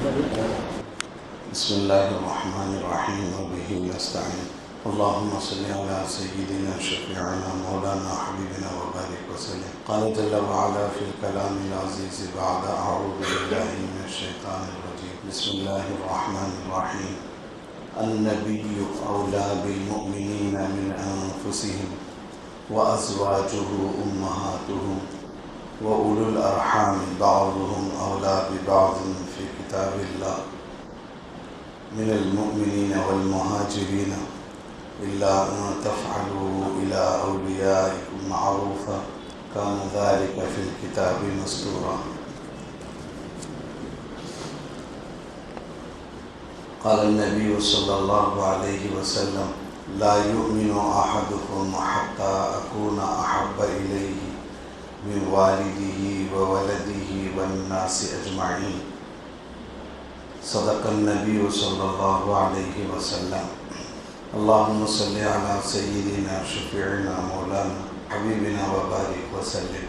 بسم الله الرحمن الرحيم وبه نستعين اللهم صل على سيدنا شفيعنا مولانا حبيبنا وبارك وسلم. قال جل وعلا في الكلام العزيز بعد أعوذ بالله من الشيطان الرجيم. بسم الله الرحمن الرحيم. النبي أولى بالمؤمنين من أنفسهم وأزواجه أمهاتهم وأولو الأرحام بعضهم أولى ببعض في كتاب الله من المؤمنين والمهاجرين إلا أن تفعلوا إلى أوليائكم معروفا كان ذلك في الكتاب مسطورا. قال النبي صلى الله عليه وسلم لا يؤمن أحدكم حتى أكون أحب إليه من والده وولده والناس أجمعين. صدق النبي صلی اللہ علیہ وسلم. اللہم صلی علی سیدنا شفیعنا مولانا حبیبنا وبارک وسلم.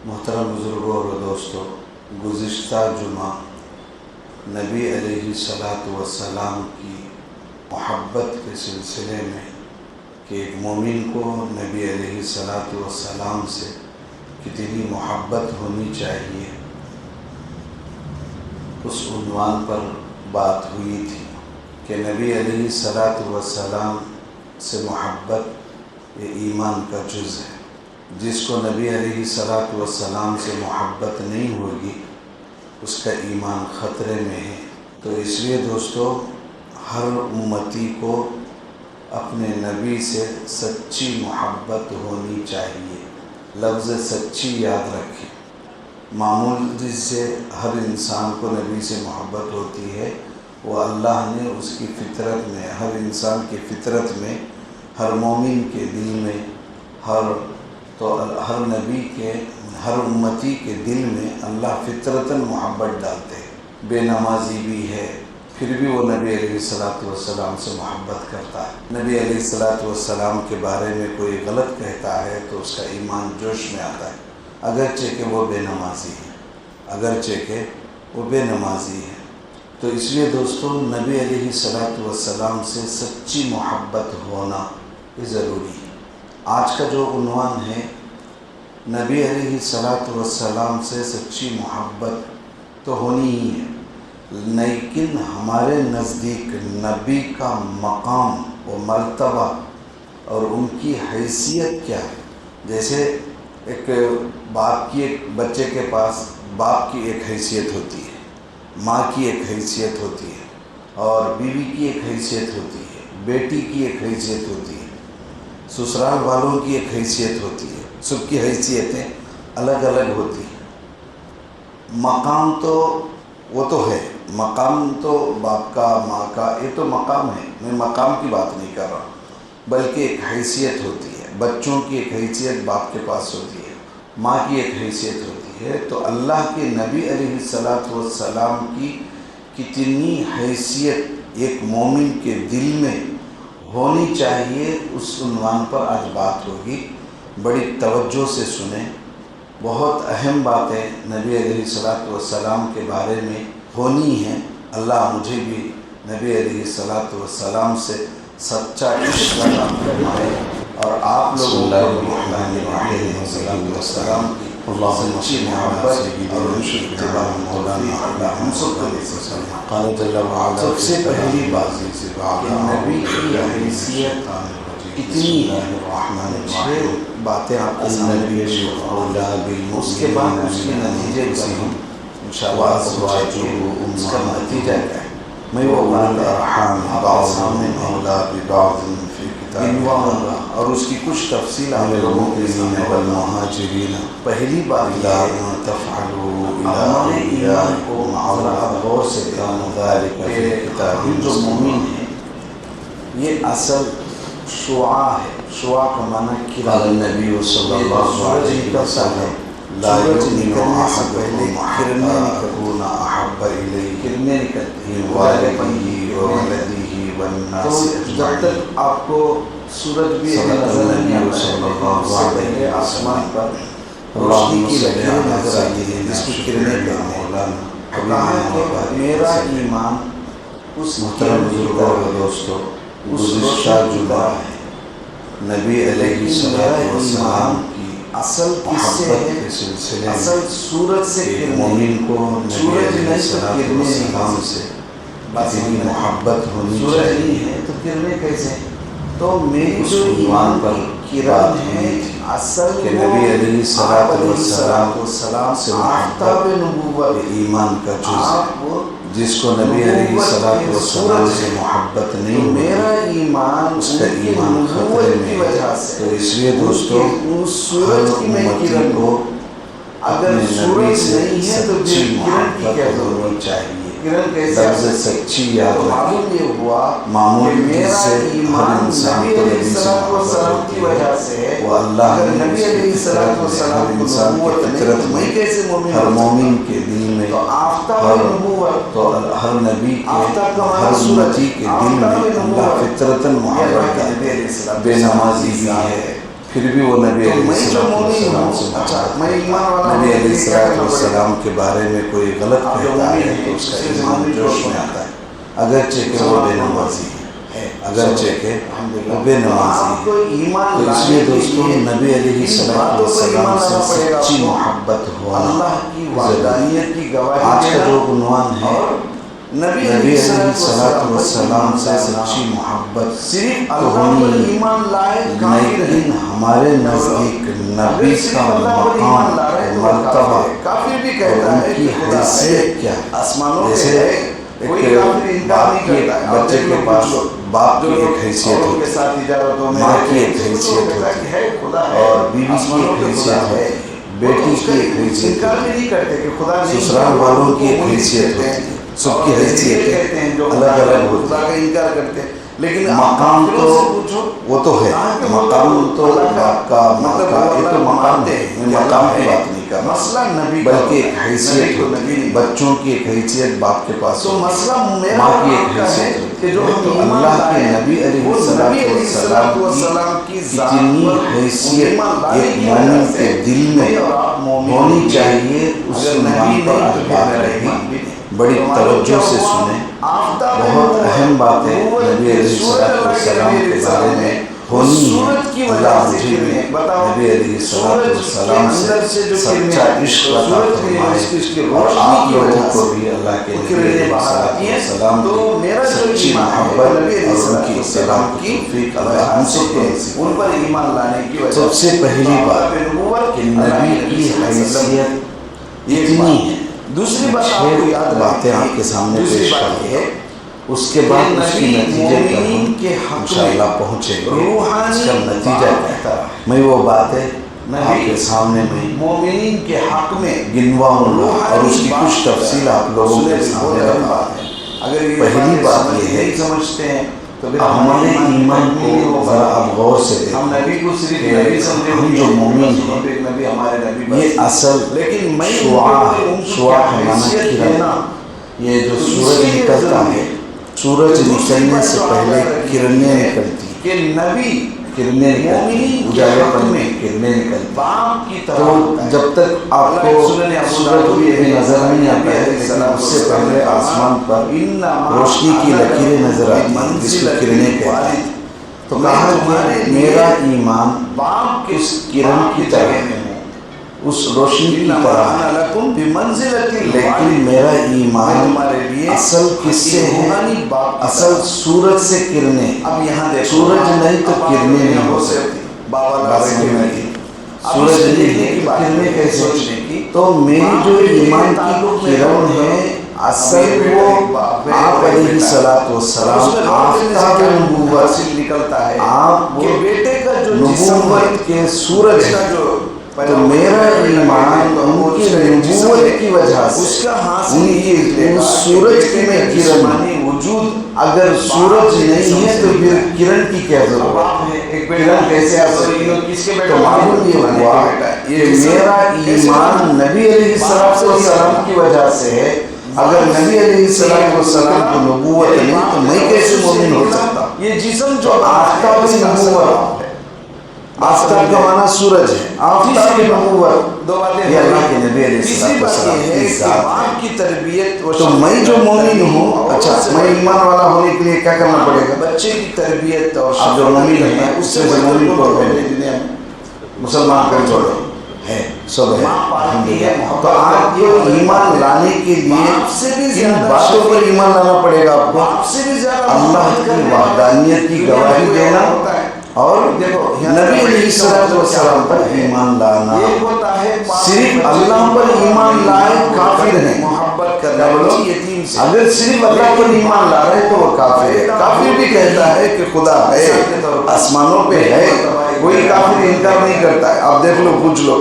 محترم بزرگوں اور دوستو، گزشتہ جمعہ نبی علیہ السلام کی محبت کے سلسلے میں کہ ایک مومن کو نبی علیہ السلام سے کتنی محبت ہونی چاہیے، اس عنوان پر بات ہوئی تھی کہ نبی علیہ السلام سے محبت یہ ایمان کا جز ہے. جس کو نبی علیہ السلام سے محبت نہیں ہوگی اس کا ایمان خطرے میں ہے. تو اس لیے دوستو، ہر امتی کو اپنے نبی سے سچی محبت ہونی چاہیے. لفظ سچی یاد رکھیں. معمول سے ہر انسان کو نبی سے محبت ہوتی ہے، وہ اللہ نے اس کی فطرت میں، ہر انسان کی فطرت میں، ہر مومن کے دل میں، ہر نبی کے، ہر امتی کے دل میں اللہ فطرتاً محبت ڈالتے ہیں. بے نمازی بھی ہے پھر بھی وہ نبی علیہ السلام سے محبت کرتا ہے. نبی علیہ السلام کے بارے میں کوئی غلط کہتا ہے تو اس کا ایمان جوش میں آتا ہے، اگرچہ کہ وہ بے نمازی ہے. تو اس لیے دوستو، نبی علیہ السلام سے سچی محبت ہونا یہ ضروری ہے. آج کا جو عنوان ہے، نبی علیہ السلام سے سچی محبت تو ہونی ہی ہے، لیکن ہمارے نزدیک نبی کا مقام و مرتبہ اور ان کی حیثیت کیا ہے. جیسے ایک بچے کے پاس باپ کی ایک حیثیت ہوتی ہے، ماں کی ایک حیثیت ہوتی ہے، اور بیوی کی ایک حیثیت ہوتی ہے، بیٹی کی ایک حیثیت ہوتی ہے، سسرال والوں کی ایک حیثیت ہوتی ہے. سب کی حیثیتیں الگ الگ ہوتی ہیں. مقام تو وہ تو ہے، مقام تو باپ کا، ماں کا، یہ تو مقام ہے. میں مقام کی بات نہیں کر رہا ہوں، بلکہ ایک حیثیت ہوتی ہے. بچوں کی ایک حیثیت باپ کے پاس ہوتی ہے، ماں کی ایک حیثیت ہوتی ہے. تو اللہ کے نبی علیہ السلام کی کتنی حیثیت ایک مومن کے دل میں ہونی چاہیے، اس عنوان پر آج بات ہوگی. بڑی توجہ سے سنیں. بہت اہم باتیں نبی علیہ السلام کے بارے میں ہونی ہیں. اللہ مجھے بھی نبی علیہ السلام سے سچا عشق عطا فرمائے، اور آپ لوگوں کو بھی اللہ علیہ السلام کی سچی محبت اور ان کی اتباع مولانا اللہ ہم سب کو دے. سب سے پہلی بات کہ نبی کی حیثیت اتنی ہے. 6 باتیں آپ کے سامنے، اس کے بعد اس کے نتیجے کا انشاءاللہ اس کا نتیجہ کیا ہے میں وہ گنواؤں گا، اور اس کی کچھ تفصیل آپ لوگوں کے سامنے والمہاجرین. پہلی بات ہمارے ایمان کو ذرا غور سے کہ ہم جو مومن ہیں یہ اصل شعاع ہے. شعاع کا معنی کرا. النبی صلی اللہ علیہ وسلم لا یؤمن احدکم حتی اکون احب الیہ کرنے نکلتے ہیں والدہ وولدہ والناس اجمعین. جب تک آپ کو سورج بھی نظر نہیں آتا ہے، آسمان پر روشنی کی لکیریں نظر آتی ہیں جس کی کرنیں کہتے ہیں. کہا کہ میرا ایمان اس محترم بزرگوں و دوستوں گزشتہ جمعہ نبی علیہ السلام کی اصل محبت کے سلسلے میں سورج سے مومن کو نبی علیہ السلام سے اتنی محبت ہونی چاہیے تو کرنے کیسے تو میری جو ایمان پر کرن ہے اصل کہ نبی علیہ السلام سے آفتاب نبوت ایمان کا جز جس کو نبی علیہ السلام سے محبت نہیں میرا ایمان اس کا ایمان خطرے میں تو اس لیے دوستو ہر امتی کو اگر نبی سے سچی محبت ہونی چاہیے لفظ سچی یاد رکھیں معمول سے ہر انسان کو نبی سے محبت ہوتی ہے وہ اللہ نبی علیہ السلام ہر انسان کی فطرت میں ہر مومن کے دل میں ہر نبی کے ہر امتی کے دل میں اللہ فطرتاً محبت ہے بے نمازی بھی ہے پھر بھی وہ نبی علیہ السلام سے نبی علیہ السلام کے بارے میں کوئی غلط کہتا ہے تو اس کا ایمان جوش میں آتا ہے اگرچہ کہ وہ بے نمازی ہے اگرچہ کہ وہ بے نمازی ہے تو اس لیے دوستوں نبی علیہ السلام سے سچی محبت ہونا آج کا جو عنوان ہے نبی علیہ السلام سے سچی محبت صرف ہونی لیکن ہمارے نزدیک نبی کا مقام مرتبہ اور ان کی حیثیت کیا جیسے ایک بچے کے پاس باپ کی ایک حیثیت ہوتی ہے ماں کی ایک حیثیت ہوتی ہے اور بیوی کی ایک حیثیت ہوتی ہے بیٹی کی ایک حیثیت ہوتی ہے سسرال والوں کی ایک حیثیت ہوتی ہے سب کی حیثیت الگ الگ ہوتی ہے لیکن مقام تو وہ تو ہے مقام تو باپ کا ماں کا یہ تو مقام ہے میں مقام کی بات نہیں کر رہا بلکہ ایک حیثیت ہوتی ہے بچوں کی ایک حیثیت باپ کے پاس ماں کی ایک حیثیت ہوتی ہے تو اللہ کے نبی علیہ السلام کی اتنی حیثیت ایک مومن کے دل میں ہونی چاہیے اس عنوان پر آج بات رہی بڑی توجہ سے سنیں بہت اہم بات ہے نبی علیہ السلام کے بارے میں ہونی ہے اللہ مجھے بھی نبی علیہ السلام سے سچا عشق عطا فرمائے اور آپ لوگوں کو بھی اللہ کے نبی علیہ السلام کی سچی محبت اور ان کی اتباع کی توفیق اللہ ہم سب کو نصیب کرے سب سے پہلی بات کہ نبی کی حیثیت اتنی ہے دوسری بات باتیں آپ کے سامنے پیش کرتی ہے اس کے بعد اس کی نتیجے پر انشاءاللہ پہنچیں گے اس کا نتیجہ کہتا ہے میں وہ باتیں آپ کے سامنے میں مومنین کے حق میں گنواؤں گا اور اس کی کچھ تفصیل آپ لوگوں کے سامنے رکھا ہے پہلی بات یہ ہے سمجھتے ہیں ہمارے ایمان کو ذرا آپ غور سے دیکھیں ہم جو مومن ہیں یہ اصل شعاع ہے معنی کرن یہ جو سورج نکلتا ہے سورج نکلنے سے پہلے کرنیں نکلتی ہیں کرنیں نکلتی اجالے پر میں کرنیں نکلتی تو جب تک آپ کو سورج بھی نظر نہیں آتا ہے لیکن اس سے پہلے آسمان پر روشنی کی لکیریں نظر آتی ہیں جس کو کرنیں کہتے ہیں تو کہا کہ میرا ایمان اس کرن کی طرح اس روشنی کی طرح ہے لیکن میرا ایمان اصل کس سے ہے اصل سورج سے کرنیں سورج نہیں تو کرنیں نہیں ہو سکتی سورج نہیں تو کرنیں کیسے تو میری جو ایمان کی کرن ہے اصل وہ آپ علیہ السلام آفتاب نبوت سے نکلتا ہے آپ نبوت کے سورج ہے تو میرا ایمان ان کی نبوت کی وجہ سے ان کی سورج کی میں کرن وجود اگر سورج نہیں ہے تو پھر کرن کی کیا ضرورت ہے کرن کیسے آ سکتی ہے تو معلوم یہ ہوا کہ میرا ایمان نبی علیہ السلام کی وجہ سے ہے اگر نبی علیہ السلام کو نبوت نہیں تو میں کیسے مومن ہو سکتا یہ جسم جو آفتاب نبوت آفتاب کا معنی سورج ہے، آفتاب کی نبوت یہ اللہ کے نبی علیہ السلام کی ذات ہے۔ تربیت تو میں جو مومن ہوں، اچھا میں ایمان والا ہونے کے لیے کیا کرنا پڑے گا؟ بچے کی تربیت اور اب جو مومن ہے اس سے مومن کو دنیا میں مسلمان کو چھوڑو ہے سب ہے الحمدللہ۔ تو آپ کو ایمان لانے کے لیے ان باتوں پر ایمان لانا پڑے گا آپ کو، اللہ کی وحدانیت کی گواہی دینا اور نبی علیہ السلام پر ایمان لانا۔ صرف اللہ پر ایمان لائے کافر ہیں، محبت کیا کرنا بولو؟ یتیم سے اگر صرف اللہ پر ایمان لا رہے تو وہ کافر ہے۔ کافر بھی کہتا ہے کہ خدا ہے، آسمانوں پہ ہے، کوئی کافر انکار نہیں کرتا ہے۔ آپ دیکھ لو، پوچھ لو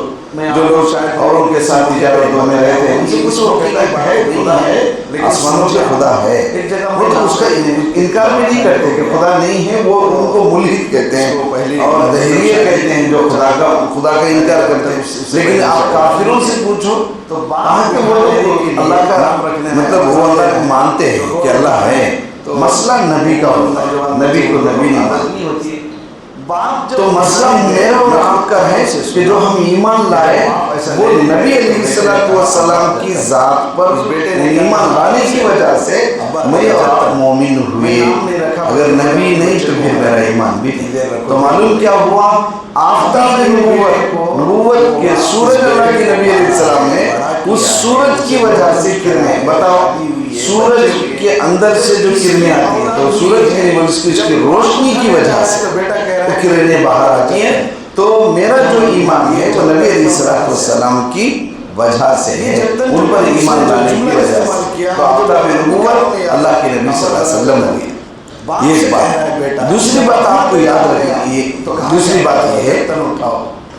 جو لوگ اوروں کے ساتھ تجارتوں میں رہتے ہیں، ان سے کچھ وہ کہتا ہے کہ ہے خدا ہے، آسمانوں پہ خدا ہے، وہ تو اس کا انکار بھی نہیں کرتے کہ خدا نہیں ہے، وہ ان کو ملحد کہتے ہیں اور دہریہ کہتے ہیں جو خدا کا انکار کرتے ہیں۔ لیکن آپ کافروں سے پوچھو تو کہاں کہ وہ لوگ اللہ کا مطلب وہ اللہ کو مانتے ہیں کہ اللہ ہے، مسئلہ نبی کا ہوتا ہے، نبی کو نبی نہیں مانتے۔ تو مسئلہ میرا اور آپ کا ہے کہ جو ہم ایمان لائے وہ نبی علیہ السلام کی ذات پر ایمان لانے کی وجہ سے میں اور آپ مومن ہوئے۔ اگر نبی نہیں تو پھر میرا ایمان بھی نہیں۔ تو معلوم کیا ہوا؟ آفتاب نبوت کے سورج اللہ کے نبی علیہ السلام نے اس سورج کی وجہ سے کرنیں، بتاؤ سورج کے اندر سے جو کرنیں آتی ہیں تو سورج کی روشنی کی وجہ سے کرنیں باہر آتی ہیں۔ تو میرا جو ایمان ہے وہ نبی علیہ السلام کی وجہ سے ہے، ان پر ایمان لانے کی وجہ سے۔ تو آفتاب نبوت اللہ کے نبی صلی اللہ علیہ وسلم نے یہ ایک بات ہے۔ دوسری بات آپ کو یاد رکھیں، دوسری بات یہ ہے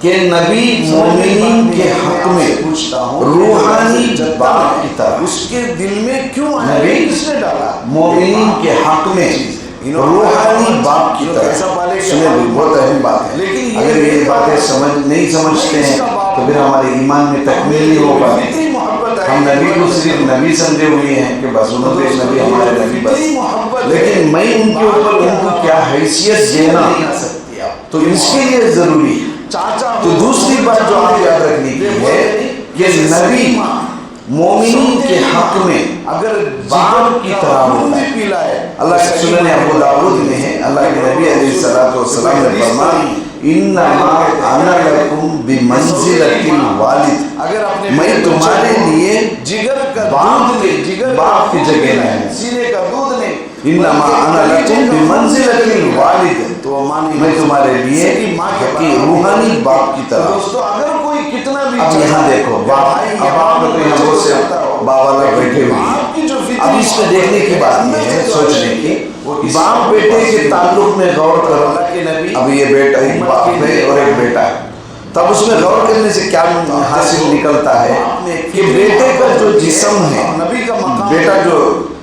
کہ نبی مومنین کے حق میں روحانی باپ کی طرح، اس کے دل میں کیوں نبی کس نے ڈالا؟ مومنین کے حق میں روحانی باپ کی طرح سنیں بھی بہت اہم بات ہے۔ اگر یہ باتیں نہیں سمجھتے ہیں تو پھر ہمارے ایمان میں تکمیل نہیں ہو پاتی۔ ہم نبی کو صرف نبی سمجھے ہوئے ہیں کہ بس انہوں نے نبی ہمارے نبی بس، لیکن میں ان کے اوپر ان کو کیا حیثیت دینا تو اس کے لیے ضروری ہے۔ تو دوسری بات جو آپ یاد رکھنے کی ہے کہ نبی مومنین کے حق میں اگر باپ کی طرح ہوتا ہے۔ اللہ کے سنن ابو داؤد میں ہے، اللہ کے نبی علیہ السلام نے فرمایا انما انا لکم بمنزلۃ الوالد، میں تمہارے لیے باپ کی جگہ میں ہوں۔ سینے کا دودھ نہیں، انما انا لکم بمنزلۃ الوالد، تو میں تمہارے لیے روحانی باپ کی طرح۔ دوستو اگر کوئی کتنا بھی اب یہاں دیکھو باپ، اب آپ لوگ یہاں بہت سے باپ والا بیٹھے ہوئے ہیں، اب اس میں دیکھنے کی بات یہ ہے، سوچنے کی، باپ بیٹے کے تعلق میں غور کرو۔ اب یہ بیٹا ایک باپ ہے اور ایک بیٹا ہے، تب اس میں غور کرنے سے کیا حاصل نکلتا ہے کہ بیٹے کا جو جسم ہے، بیٹا جو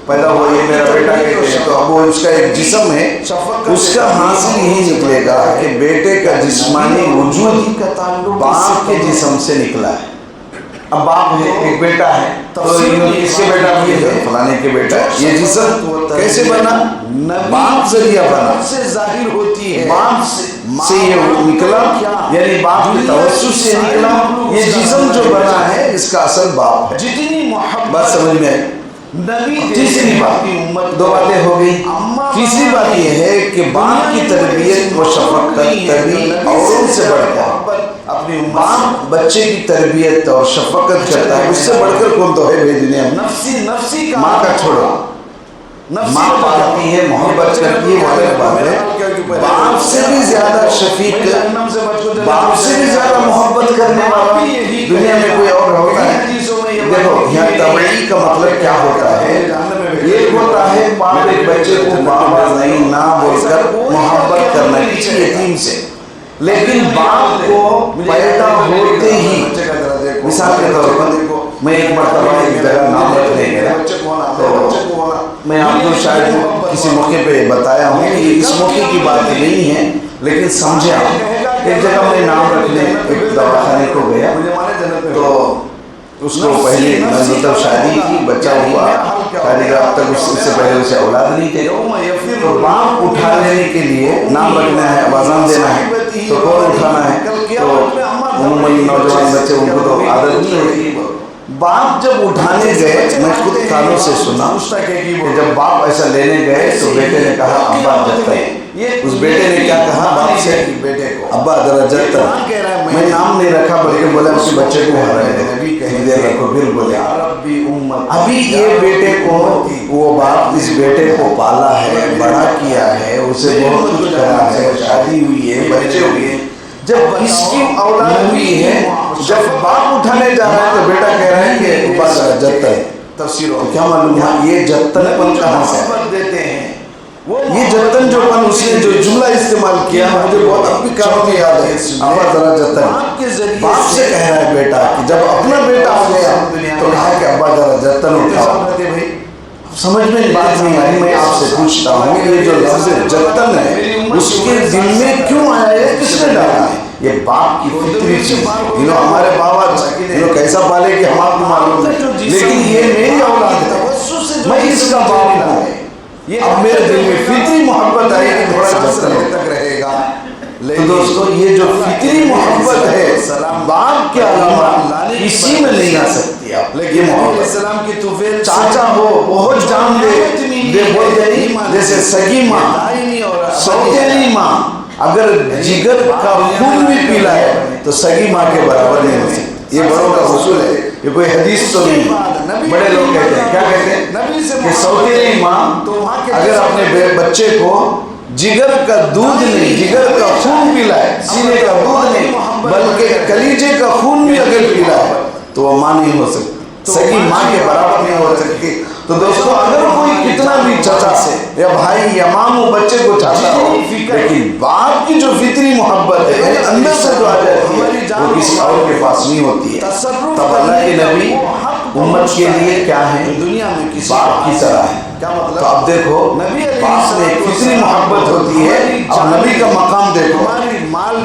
پیدا ہوا یہ میرا بیٹا کہتے ہیں، تو اب وہ اس کا ایک جسم ہے، اس کا حاصل یہی نکلے گا کہ بیٹے کا جسمانی وجود باپ کے جسم سے نکلا ہے۔ اب باپ ہے، ایک بیٹا ہے، تو کس کے بیٹا بھی ہے؟ فلانے کے بیٹا ہے۔ یہ جسم کیسے بنا؟ باپ ذریعہ بنا، سے ظاہر ہوتی ہے، باپ سے یہ نکلا، یعنی باپ کے توسط سے نکلا۔ یہ جسم جو بنا ہے اس کا اصل باپ ہے۔ جتنی محبت بات سمجھ میں آئی؟ تیسری بات، دو باتیں ہو گئی۔ تیسری بات یہ ہے کہ باپ کی تربیت و شفقت تربیت اوروں سے بڑھ کر اپنی باپ بچے کی تربیت اور شفقت کرتا ہے، اس سے بڑھ کر کون تو ہے دنیا میں؟ نفسی ماں کا چھوڑو، ماں پالتی ہے، محبت کرتی ہے، وہ الگ بات ہے۔ باپ سے بھی زیادہ شفیق، باپ سے بھی زیادہ محبت کرنے والا دنیا میں کوئی اور ہوتا ہے؟ دیکھو یہاں تبعی کا مطلب کیا ہوتا ہے؟ ایک ہوتا ہے باپ ایک بچے کو بابا نہیں نہ بول کر محبت کرنا کسی یتیم سے، لیکن باپ کو پیدا ہوتے ہی، مثال کے طور پر میں ایک مرتبہ ایک جگہ نام رکھنے گیا، تو میں آپ کو شاید کسی موقع پہ بتایا ہوں کہ اس موقع کی بات نہیں ہے لیکن سمجھے آپ۔ ایک جگہ میں نام رکھنے ایک دواخانے کو گیا، تو اس کو پہلے مطلب شادی کی، بچہ ہوا، شادی کا اب تک اس سے پہلے اسے اولاد نہیں تھے، تو باپ اٹھا لینے کے لیے نام رکھنا ہے، آزان دینا ہے، تو کون اٹھانا ہے؟ تو عموماً نوجوان بچے ان کو تو عادت نہیں ہوتی. باپ جب اٹھانے گئے، میں خود کانوں سے سنا کہ جب باپ ایسا لینے گئے تو بیٹے نے کہا ابا جتن. اس بیٹے نے کیا کہا باپ سے؟ بیٹے کو ابا ذرا جتن. میں نام نہیں رکھا بلکہ بولا اس بچے کو رکھو. پھر بولے ابھی یہ بیٹے کو وہ باپ اس بیٹے کو پالا ہے، بڑا کیا ہے، اسے بہت کچھ کرا ہے، شادی ہوئی ہے، بچے ہوئے. جب اس کی اولاد ہوئی ہے، جب باپ اٹھانے جا رہا ہے تو بیٹا کہہ رہا ہے کہ ابا ذرا جتن. تفسیر تو کیا معلوم ہے یہ جتن پن کہاں سے دیتے ہیں؟ یہ جتن جو پن اس نے جو جملہ استعمال کیا مجھے بہت اب بھی کاروں میں یاد ہے. ابا ذرا جتن باپ سے کہہ رہا ہے بیٹا کہ جب اپنا بیٹا آ گیا تو کہا کہ ابا ذرا جتن اٹھاؤ. سمجھ میں بات نہیں آئی. میں آپ سے پوچھتا ہوں یہ جو لفظ جتن ہے اس کے دل میں کیوں آیا ہے، کس نے ڈالا ہے؟ یہ باپ کی فطری چیز. ہمارے بابا کیسا پالے کہ ہم آپ کو معلوم ہے، لیکن یہ میری اولاد ہے، میں اس کا باپ ہوں. اب میرے دل میں فطری محبت آئی کہ تھوڑا جتن تک رہے گا. تو دوستو یہ جو فطری محبت ہے باپ کے علاوہ کسی میں نہیں آ سکتی. آپ یہ محبت چاچا ہو بہت جان دے بول جائے جیسے سگی ماں سوتیلی ماں اگر جگر کا خون بھی پیلا ہے تو سگی ماں کے برابر نہیں ہو سکتی. یہ بڑوں کا اصول ہے، یہ کوئی حدیث تو نہیں. بڑے لوگ کہتے ہیں، کیا کہتے ہیں کہ سوتیلی ماں اگر اپنے بچے کو جگر کا دودھ نہیں، جگر کا خون پیلا ہے، سینے کا دودھ نہیں بلکہ کلیجے کا خون بھی اگر پیلا ہے تو وہ ماں نہیں ہو سکتی، سگی ماں کے برابر نہیں ہو سکتی. تو دوستو اگر کوئی کتنا بھی چچا سے یا بھائی یا ماموں بچے کو چاہتا ہو، لیکن باپ کی جو فطری محبت ہے اندر سے جو آ جاتی ہے وہ کسی اور کے پاس نہیں ہوتی ہے. تب اللہ کے نبی امت کے لیے کیا ہے؟ دنیا میں کسی باپ کی طرح ہے. تو اب دیکھو باپ میں کتنی محبت ہوتی ہے. اب نبی کا مقام دیکھو،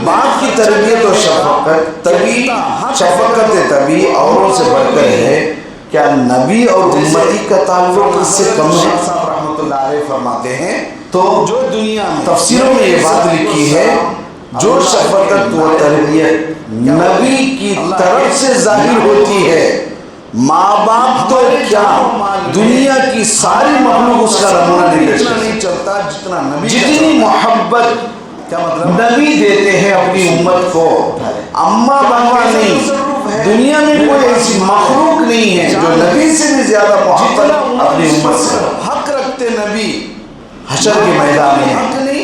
باپ کی تربیت و شفقت تبھی شفقت تبھی اوروں سے بڑھ کر ہے. کیا نبی اور امتی کا تعلق اس سے کم ہے؟ صاحب رحمۃ اللہ علیہ فرماتے ہیں تو جو دنیا میں تفسیروں میں یہ بات لکھی ہے جو شفقت و تربیت نبی کی طرف سے ظاہر ہوتی ہے، ماں باپ تو کیا دنیا کی ساری مخلوق اس کا نمونہ نہیں چلتا جتنا نبی. جتنی محبت کیا مطلب نبی دیتے ہیں اپنی امت کو، اماں بابا نہیں، دنیا میں کوئی ایسی مخلوق نہیں ہے جو نبی سے بھی زیادہ محبت اپنی امت سے. حق رکھتے نبی حشر کے میدان میں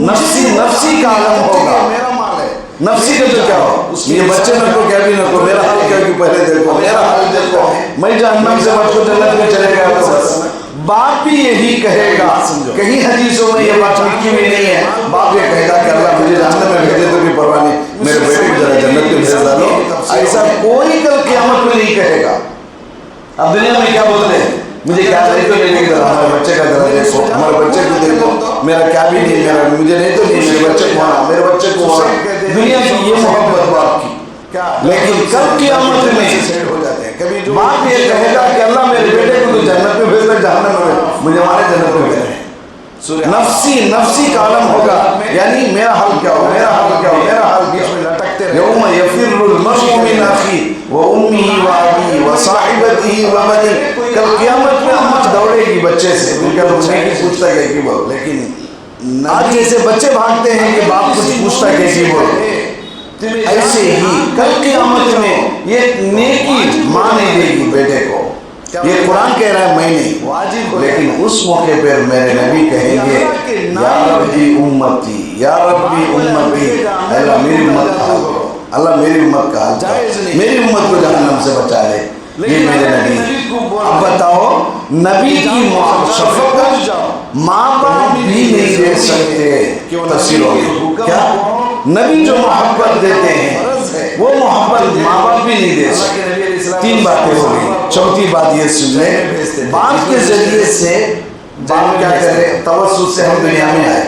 نفسی کا عالم ہوگا. میرا مال ہے نفسی کا تو کیا ہو، یہ بچے نہ کو کیا بھی نہ کو، میرا حال کیا کہ پہلے دیکھو میرا حال دیکھو، میں جہنم سے بچ کو جنت میں چلے گا. تو بس باپ بھی یہی کہے گا. کہیں حدیثوں میں یہ بات لکھی بھی نہیں ہے. باپ یہ کہے گا کہ اللہ مجھے جہنم میں بھیجے تو بھی پرواہ نہیں، میرے بیٹے کو ذرا جنت میں بھیج ڈالو. ایسا کوئی کل قیامت میں نہیں کہے گا. اب دنیا میں کیا بولتے ہیں، مجھے کیا نہیں تو نہیں دیکھ رہا، ہمارے بچے کا ذرا دیکھو، ہمارے بچے کو دیکھو، میرا کیا بھی نہیں، میرا مجھے نہیں تو نہیں، میرے بچے کو ہونا، میرے بچے کو ہونا. دنیا کی یہ محبت باپ کی. لیکن کل قیامت میں باپ یہ کہے گا کہ اللہ میرے بیٹے کو تو جنت میں بھیج دے، جہنم میں مجھے ہمارے جنت میں بھیج دے. نفسی کا عالم ہوگا، یعنی میرا حال کیا ہو، میرا حال کیا ہو، میرا حال کیا ہو. یوم یفر المرء من اخیہ وامہ وابیہ وصاحبتہ وبنیہ. کل قیامت میں امت دوڑے گی بچے سے، ان کا بچے کی پوچھتا ہے کہ بول. لیکن آج جیسے بچے بھاگتے ہیں کہ باپ کچھ پوچھتا ہے کہ بول، ایسے ہی کل قیامت میں یہ نیکی ماں نہیں دے گی بیٹے کو. یہ قرآن کہہ رہا ہے میں نہیں، لیکن اس موقع پر میرے نبی کہیں گے یا ربی امتی، یا ربی امتی، اللہ میری امت کا حال کرو، اللہ میری امت کا حال کرو، میری امت کو جہنم سے بچا لے. یہ میرے نبی. اب بتاؤ نبی کی شفقت ماں باپ بھی نہیں دے سکتے. تفسیروں میں کیا نبی جو محبت دیتے ہیں وہ محبت ماں باپ بھی نہیں دے سکتے. تین باتیں ہو گئی. چوتھی بات یہ سن لیں، باپ کے ذریعے سے باپ کیا کرے، توسط سے ہم دنیا میں آئے.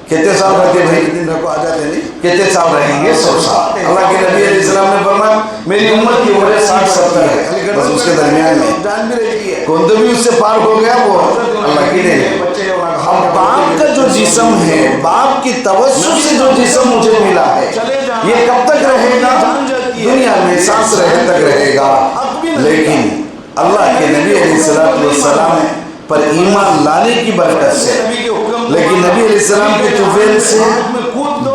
کتنے سال رہتے بھائی، کتنے سال رہیں گے؟ 100 سال. اللہ کے نبی علیہ السلام نے فرمایا میری امت کی عمر 60-70 ہے، بس اس کے درمیان میں کون تو بھی اس سے پار ہو گیا وہ اللہ کی نہیں. اب باپ کا جو جسم ہے، باپ کی توسط سے جو جسم مجھے ملا ہے، یہ کب تک رہے گا؟ دنیا میں سانس رہے تک رہے گا. لیکن اللہ کے نبی علیہ السلام پر ایمان لانے کی برکت سے، لیکن نبی علیہ السلام کے طفیل سے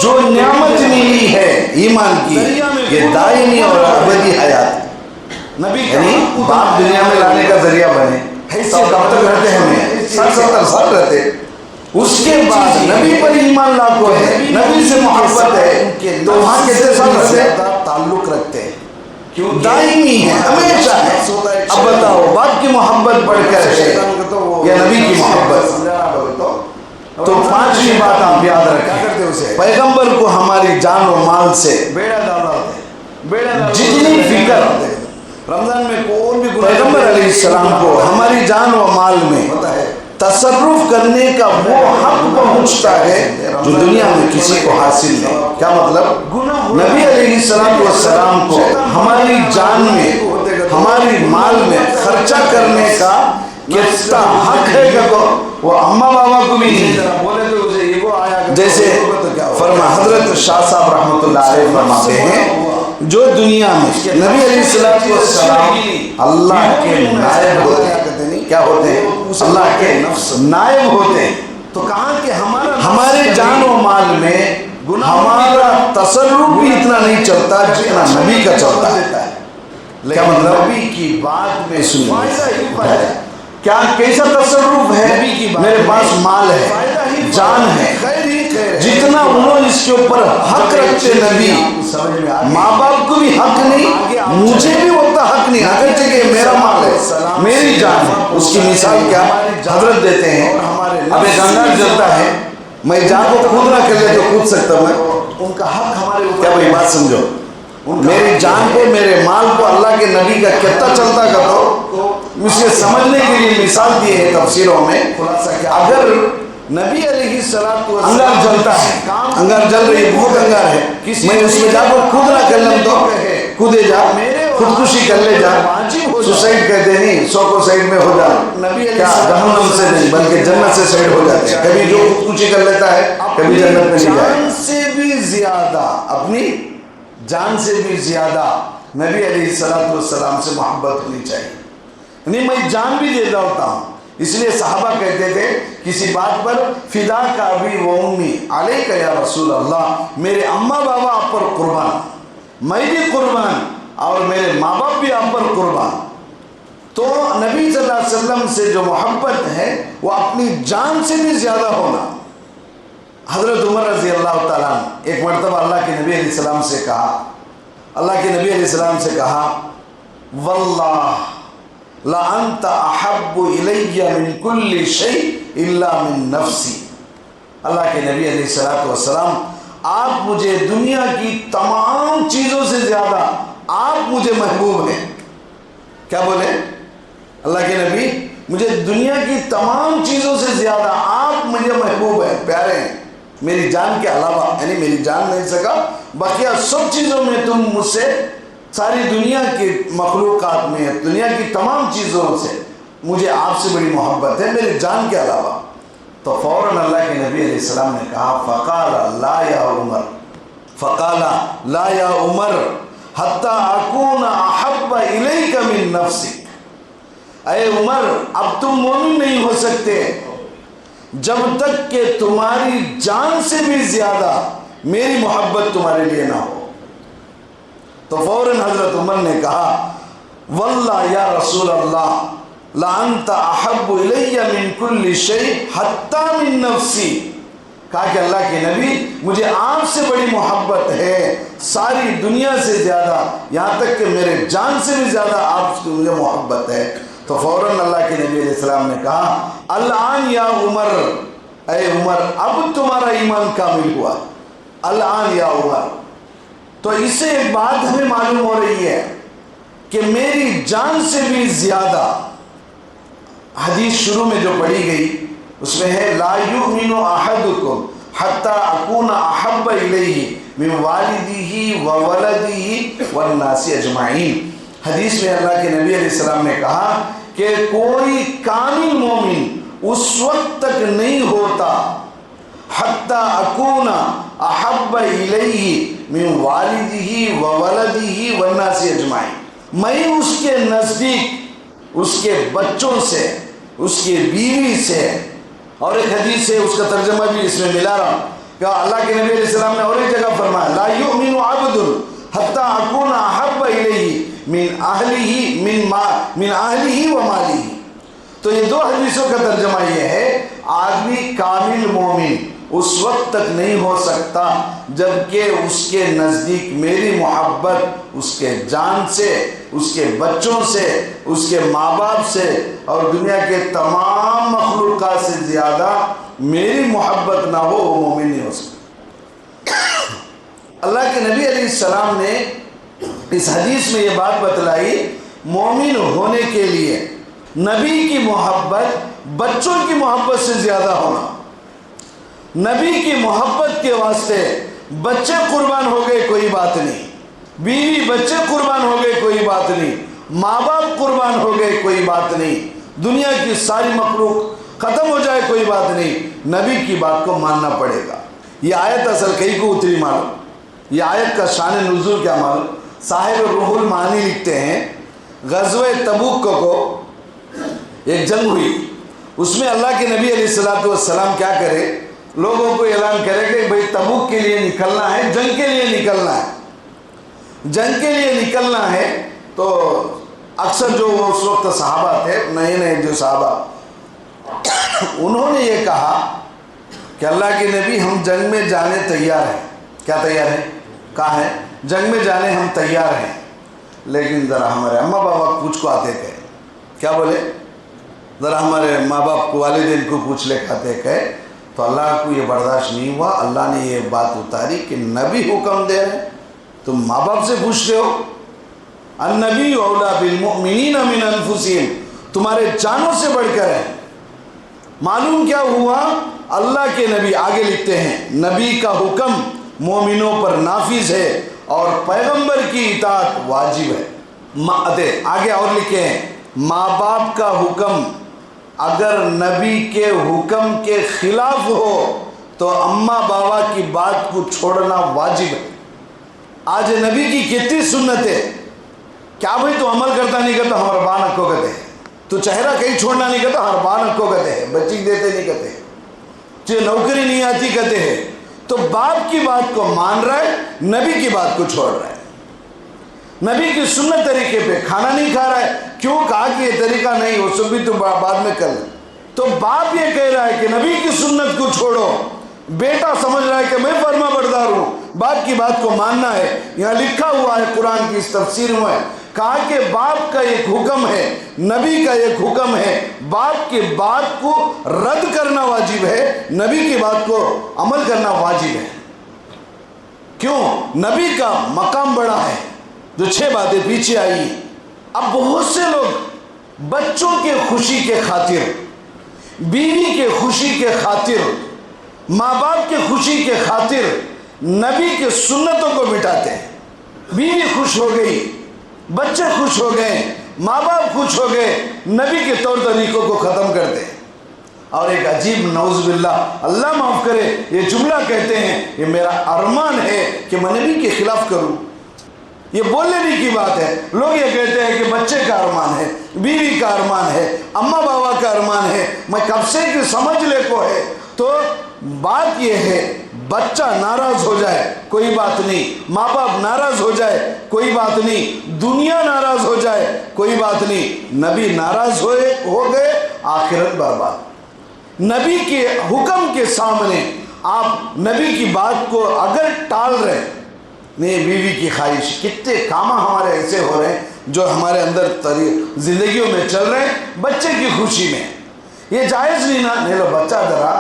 جو نعمت ملی ہے ایمان کی، یہ دائمی اور ابدی حیات. یعنی باپ دنیا میں لانے کا ذریعہ بنے تو کب تک رہتے ہمیں؟ 60-70 سال رہتے. اس کے بعد نبی پر ایمان لاتے ہے، نبی سے محبت ہے، تو وہاں کتنے سال رہتے؟ تعلق رکھتے ہیں، دائمی ہے، ہمیشہ ہے. اب بتاؤ باپ کی محبت بڑھ کر ہے یا نبی کی محبت؟ تو پانچویں بات آپ یاد رکھیں، پیغمبر کو ہماری جان و مال سے جتنی فکر، رمضان میں کون بھی پیغمبر علیہ السلام کو ہماری جان و مال میں تصرف کرنے کا وہ حق پہنچتا ہے جو دنیا میں کسی کو حاصل نہیں. کیا مطلب؟ نبی علیہ السلام کو ہماری جان میں، ہماری مال میں خرچہ کرنے کا کتنا حق ہے کہ وہ اماں بابا کو بھی نہیں. جیسے حضرت شاہ صاحب رحمۃ اللہ علیہ فرماتے ہیں، جو دنیا میں نبی علیہ السلام اللہ کے نائب ہوتے ہیں. کیا ہوتے ہیں؟ اللہ کے نائب ہوتے ہیں. تو کہاں کہ ہمارے جان و مال میں ہمارا تصرف بھی اتنا نہیں چلتا جتنا نبی کا چلتا ہے. کیا مطلب؟ نبی کی بات میں سنیے، کیا کیسا تصرف ہے؟ میرے پاس مال ہے، جان ہے، جتنا انہوں اس کے اوپر حق رکھتے نبی، ماں باپ کو بھی حق نہیں، مجھے بھی اتنا حق نہیں، اگرچہ کہ میرا مال ہے، میری جان ہے. اس کی مثال کیا حضرت دیتے ہیں، اب ایک انگار جلتا ہے، میں جان کو کھودنا کر لے تو کھود سکتا میں. ان کا حق ہمارے اوپر. کیا بھائی بات سمجھو؟ میری جان کو، میرے مال کو اللہ کے نبی کا کتنا چلتا کا تو اسے سمجھنے کے لیے مثال دیے ہیں تفسیروں میں. اگر نبی علیہ السلام انگار جلتا ہے، انگار جل رہی ہے، بہت انگار ہے، میں اس میں جا کر کھودنا کر لوں تو کودے جا، خودکشی کر لے جا، سوسائڈ کہتے نہیں، 100 کو سائڈ میں ہو جا. کیا جہنم سے نہیں بلکہ جنت سے سائڈ ہو جاتے ہیں. کبھی جو خودکشی کر لیتا ہے کبھی جنت میں نہیں جائے. جان سے بھی زیادہ، اپنی جان سے بھی زیادہ نبی علیہ السلام سے محبت ہونی چاہیے. نہیں میں جان بھی دیتا ہوتا ہوں. اس لیے صحابہ کہتے تھے کسی بات پر، فدا کا ابی و امی علیک یا رسول اللہ، میرے اماں بابا آپ پر قربان، میں بھی قربان، اور میرے ماں باپ بھی آپ پر قربان. تو نبی صلی اللہ علیہ وسلم سے جو محبت ہے وہ اپنی جان سے بھی زیادہ ہونا. حضرت عمر رضی اللہ تعالیٰ ایک مرتبہ اللہ کے نبی علیہ السلام سے کہا، اللہ کے نبی علیہ السلام سے کہا، واللہ لَأَنْتَ أَحَبُّ إِلَيَّ مِنْ كُلِّ شَيْءٍ إِلَّا مِنْ نَفْسِي. اللہ کے نبی علیہ السلام، آپ مجھے دنیا کی تمام چیزوں سے زیادہ آپ مجھے محبوب ہیں. کیا بولے اللہ کے نبی؟ مجھے دنیا کی تمام چیزوں سے زیادہ آپ مجھے محبوب ہیں، پیارے ہیں، میری جان کے علاوہ. یعنی میری جان نہیں سکا، باقی سب چیزوں میں تم مجھ سے، ساری دنیا کی مخلوقات میں، دنیا کی تمام چیزوں سے مجھے آپ سے بڑی محبت ہے میری جان کے علاوہ. تو فوراً اللہ کے نبی علیہ السلام نے کہا، فقال لا یا عمر، فقال لا یا عمر حتی اکون احب الیک من نفسک. اے عمر، اب تم مومن نہیں ہو سکتے جب تک کہ تمہاری جان سے بھی زیادہ میری محبت تمہارے لیے نہ ہو. تو فوراً حضرت عمر نے کہا، واللہ یا رسول اللہ لَأَنْتَ أَحَبُّ إِلَيَّ مِنْ كُلِّ شَيْءٍ حَتَّى مِنْ نَفْسِي. کہا کہ اللہ کے نبی، مجھے آپ سے بڑی محبت ہے ساری دنیا سے زیادہ، یہاں تک کہ میرے جان سے بھی زیادہ آپ سے مجھے محبت ہے. تو فوراً اللہ کے نبی علیہ السلام نے کہا، الآن یا عمر، اے عمر اب تمہارا ایمان کامل ہوا. الآن یا عمر. تو اس سے ایک بات ہمیں معلوم ہو رہی ہے کہ میری جان سے بھی زیادہ، حدیث شروع میں جو پڑھی گئی اس میں ہے، لا یؤمن احدکم حتی اکون احب الیہ من والدہ وولدہ والناس اجمعین. حدیث میں اللہ کے نبی علیہ السلام نے کہا کہ کوئی کامل مومن اس وقت تک نہیں ہوتا حتی اکون احب الیہ من والدہ وولدہ والناس اجمعین، میں اس کے نزدیک اس کے بچوں سے، اس کی بیوی سے، اور ایک حدیث سے اس کا ترجمہ بھی اس میں ملا رہا ہوں کہ اللہ کے نبی علیہ السلام نے اور ایک جگہ فرمایا لا یؤمن عبد حتی اکون احب الیہ من اہلہ و مالہ۔ تو یہ دو حدیثوں کا ترجمہ یہ ہے، آدمی کامل مومن اس وقت تک نہیں ہو سکتا جبکہ اس کے نزدیک میری محبت اس کے جان سے، اس کے بچوں سے، اس کے ماں باپ سے اور دنیا کے تمام مخلوقات سے زیادہ میری محبت نہ ہو، وہ مومن نہیں ہو سکتا۔ اللہ کے نبی علیہ السلام نے اس حدیث میں یہ بات بتلائی، مومن ہونے کے لیے نبی کی محبت بچوں کی محبت سے زیادہ ہونا، نبی کی محبت کے واسطے بچے قربان ہو گئے کوئی بات نہیں، بیوی بچے قربان ہو گئے کوئی بات نہیں، ماں باپ قربان ہو گئے کوئی بات نہیں، دنیا کی ساری مخلوق ختم ہو جائے کوئی بات نہیں، نبی کی بات کو ماننا پڑے گا۔ یہ آیت اصل کئی کو اتری معلوم، یہ آیت کا شان نزول کیا معلوم؟ صاحب روح المعانی لکھتے ہیں غزوہ تبوک کو ایک جنگ ہوئی، اس میں اللہ کے نبی علیہ السلام کیا کرے، لوگوں کو اعلان کرے کہ بھئی تبوک کے لیے نکلنا ہے، جنگ کے لیے نکلنا ہے، جنگ کے لیے نکلنا ہے۔ تو اکثر جو اس وقت صحابہ تھے، نئے نئے جو صحابہ، انہوں نے یہ کہا کہ اللہ کے نبی ہم جنگ میں جانے تیار ہیں۔ کیا تیار ہیں؟ کہا ہے جنگ میں جانے ہم تیار ہیں، لیکن ذرا ہمارے اماں بابا پوچھ کو آتے کہے۔ کیا بولے؟ ذرا ہمارے ماں باپ کو، والدین کو پوچھ لے کہتے کہے۔ تو اللہ کو یہ برداشت نہیں ہوا، اللہ نے یہ بات اتاری کہ نبی حکم دے رہے، تم ماں باپ سے پوچھتے ہو؟ النبی اولیٰ بالمؤمنین من انفسہم، تمہارے جانوں سے بڑھ کر ہے۔ معلوم کیا ہوا؟ اللہ کے نبی آگے لکھتے ہیں نبی کا حکم مومنوں پر نافذ ہے اور پیغمبر کی اطاعت واجب ہے۔ آگے اور لکھے ہیں ماں باپ کا حکم اگر نبی کے حکم کے خلاف ہو تو اماں بابا کی بات کو چھوڑنا واجب ہے۔ آج نبی کی کتنی سنت ہے، کیا بھئی تو عمل کرتا نہیں کرتا، ہمارا بانک کو کہتے ہیں، تو چہرہ کہیں چھوڑنا نہیں کرتا، ہر بانک کو کہتے ہیں، بچی دیتے نہیں کہتے، تجھے نوکری نہیں آتی کہتے ہیں۔ تو باپ کی بات کو مان رہا ہے، نبی کی بات کو چھوڑ رہا ہے، نبی کی سنت طریقے پہ کھانا نہیں کھا رہا ہے، کیوں؟ کہا کہ یہ طریقہ نہیں، وہ سب بھی تو بعد میں کر لیں۔ تو باپ یہ کہہ رہا ہے کہ نبی کی سنت کو چھوڑو، بیٹا سمجھ رہا ہے کہ میں فرما بردار ہوں، باپ کی بات کو ماننا ہے۔ یہاں لکھا ہوا ہے قرآن کی اس تفسیر میں، کہا کہ باپ کا ایک حکم ہے، نبی کا ایک حکم ہے، باپ کی بات کو رد کرنا واجب ہے، نبی کی بات کو عمل کرنا واجب ہے۔ کیوں؟ نبی کا مقام بڑا ہے۔ جو 6 باتیں پیچھے آئی، اب بہت سے لوگ بچوں کے خوشی کے خاطر، بیوی کے خوشی کے خاطر، ماں باپ کے خوشی کے خاطر نبی کے سنتوں کو مٹاتے ہیں۔ بیوی خوش ہو گئی، بچے خوش ہو گئے، ماں باپ خوش ہو گئے، نبی کے طور طریقوں کو ختم کرتے ہیں۔ اور ایک عجیب نعوذ باللہ، اللہ معاف کرے، یہ جملہ کہتے ہیں یہ میرا ارمان ہے کہ میں نبی کے خلاف کروں۔ یہ بولنے بھی کی بات ہے، لوگ یہ کہتے ہیں کہ بچے کا ارمان ہے، بیوی کا ارمان ہے، اماں بابا کا ارمان ہے، میں کب سے کہ سمجھ لے کو ہے۔ تو بات یہ ہے بچہ ناراض ہو جائے کوئی بات نہیں، ماں باپ ناراض ہو جائے کوئی بات نہیں، دنیا ناراض ہو جائے کوئی بات نہیں، نبی ناراض ہو گئے آخرت برباد۔ نبی کے حکم کے سامنے آپ نبی کی بات کو اگر ٹال رہے، نہیں بیوی کی خواہش، کتنے کام ہمارے ایسے ہو رہے ہیں جو ہمارے اندر زندگیوں میں چل رہے ہیں، بچے کی خوشی میں یہ جائز نہیں نا، نہیں لو بچہ ذرا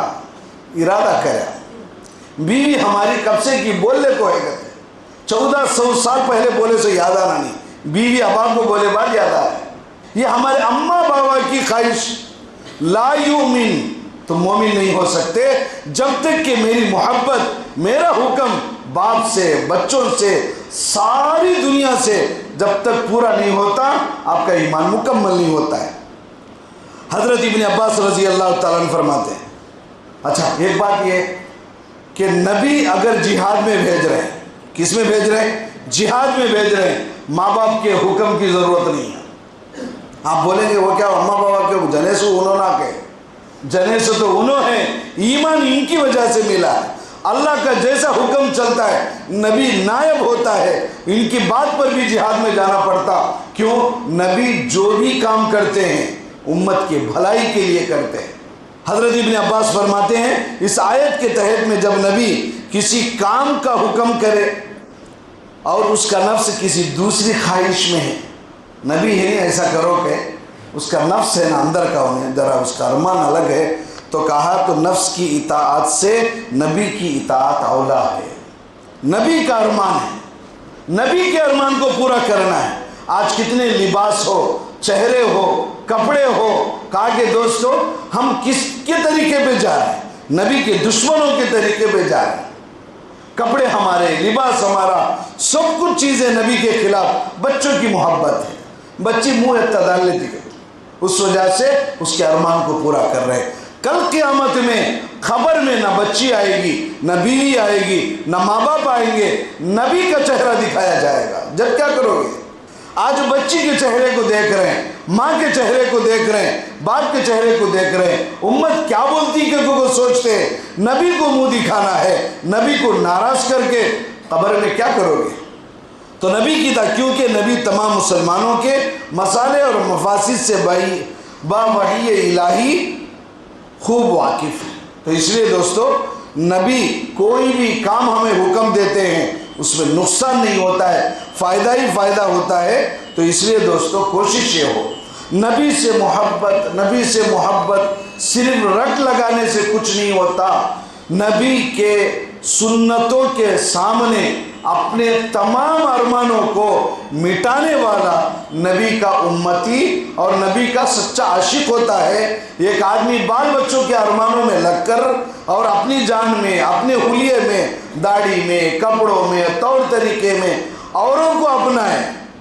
ارادہ کرے، بیوی ہماری کب سے کی بولنے کو ہے کہتے 1400 سال پہلے بولے سے یاد آنا نہیں، بیوی ابا کو بولے بعد یاد آ رہا ہے۔ یہ ہمارے اماں بابا کی خواہش، لا یؤمن، تو مومن نہیں ہو سکتے جب تک کہ میری محبت، میرا حکم باپ سے، بچوں سے، ساری دنیا سے جب تک پورا نہیں ہوتا، آپ کا ایمان مکمل نہیں ہوتا ہے۔ حضرت ابن عباس رضی اللہ تعالیٰ عنہ فرماتے ہیں، اچھا ایک بات یہ کہ نبی اگر جہاد میں بھیج رہے ہیں، کس میں بھیج رہے ہیں؟ جہاد میں بھیج رہے ہیں، ماں باپ کے حکم کی ضرورت نہیں ہے۔ آپ بولیں گے وہ کیا ماں باپ کے جنے سو انہوں نہ کہ جنے سے تو انہوں ہیں، ایمان ان کی وجہ سے ملا ہے۔ اللہ کا جیسا حکم چلتا ہے، نبی نائب ہوتا ہے، ان کی بات پر بھی جہاد میں جانا پڑتا۔ کیوں؟ نبی جو بھی کام کرتے ہیں امت کے بھلائی کے لیے کرتے ہیں۔ حضرت ابن عباس فرماتے ہیں اس آیت کے تحت میں جب نبی کسی کام کا حکم کرے اور اس کا نفس کسی دوسری خواہش میں ہے، نبی ہے نہیں ایسا کرو کہ اس کا نفس ہے نا اندر کا انہیں ذرا اس کا ارمان الگ ہے، تو کہا تو نفس کی اطاعت سے نبی کی اطاعت اولا ہے۔ نبی کا ارمان ہے، نبی کے ارمان کو پورا کرنا ہے۔ آج کتنے لباس ہو، چہرے ہو، کپڑے ہو، کہا کہ دوستو ہم کس کے طریقے پہ جا رہے ہیں؟ نبی کے دشمنوں کے طریقے پہ جا رہے ہیں۔ کپڑے ہمارے، لباس ہمارا، سب کچھ چیزیں نبی کے خلاف۔ بچوں کی محبت ہے، بچی منہ اقتدار لیتی ہے، اس وجہ سے اس کے ارمان کو پورا کر رہے ہیں۔ کل قیامت میں خبر میں نہ بچی آئے گی، نہ بیوی آئے گی، نہ ماں باپ آئیں گے، نبی کا چہرہ دکھایا جائے گا۔ جب کیا کرو گے؟ آج بچی کے چہرے کو دیکھ رہے ہیں، ماں کے چہرے کو دیکھ رہے ہیں، باپ کے چہرے کو دیکھ رہے ہیں، امت کیا بولتی کہ وہ سوچتے ہیں نبی کو منہ دکھانا ہے، نبی کو ناراض کر کے قبر میں کیا کرو گے؟ تو نبی کی تھا، کیونکہ نبی تمام مسلمانوں کے مسالے اور مفاسد سے با وحی الہی خوب واقف ہے۔ تو اس لیے دوستو نبی کوئی بھی کام ہمیں حکم دیتے ہیں اس میں نقصان نہیں ہوتا ہے، فائدہ ہی فائدہ ہوتا ہے۔ تو اس لیے دوستو کوشش یہ ہو، نبی سے محبت صرف رٹ لگانے سے کچھ نہیں ہوتا۔ نبی کے سنتوں کے سامنے اپنے تمام ارمانوں کو مٹانے والا نبی کا امتی اور نبی کا سچا عاشق ہوتا ہے۔ ایک آدمی بال بچوں کے ارمانوں میں لگ کر اور اپنی جان میں، اپنے حلیے میں، داڑھی میں، کپڑوں میں، طور طریقے میں اوروں کو اپنائے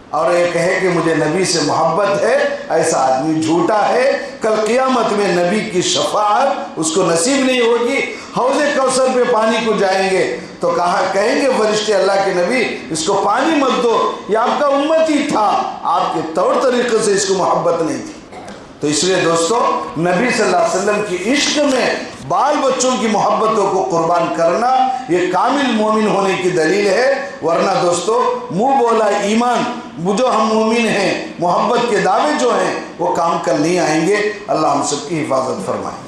اور یہ کہے کہ مجھے نبی سے محبت ہے، ایسا آدمی جھوٹا ہے۔ کل قیامت میں نبی کی شفاعت اس کو نصیب نہیں ہوگی۔ حوض کوثر پہ پانی کو جائیں گے تو کہیں گے فرشتے اللہ کے نبی اس کو پانی مت دو، یہ آپ کا امتی تھا، آپ کے طور طریقے سے اس کو محبت نہیں تھی۔ تو اس لیے دوستو نبی صلی اللہ علیہ وسلم کی عشق میں بال بچوں کی محبتوں کو قربان کرنا یہ کامل مومن ہونے کی دلیل ہے۔ ورنہ دوستو منہ بولا ایمان، جو ہم مومن ہیں، محبت کے دعوے جو ہیں وہ کام کر نہیں آئیں گے۔ اللہ ہم سب کی حفاظت فرمائے۔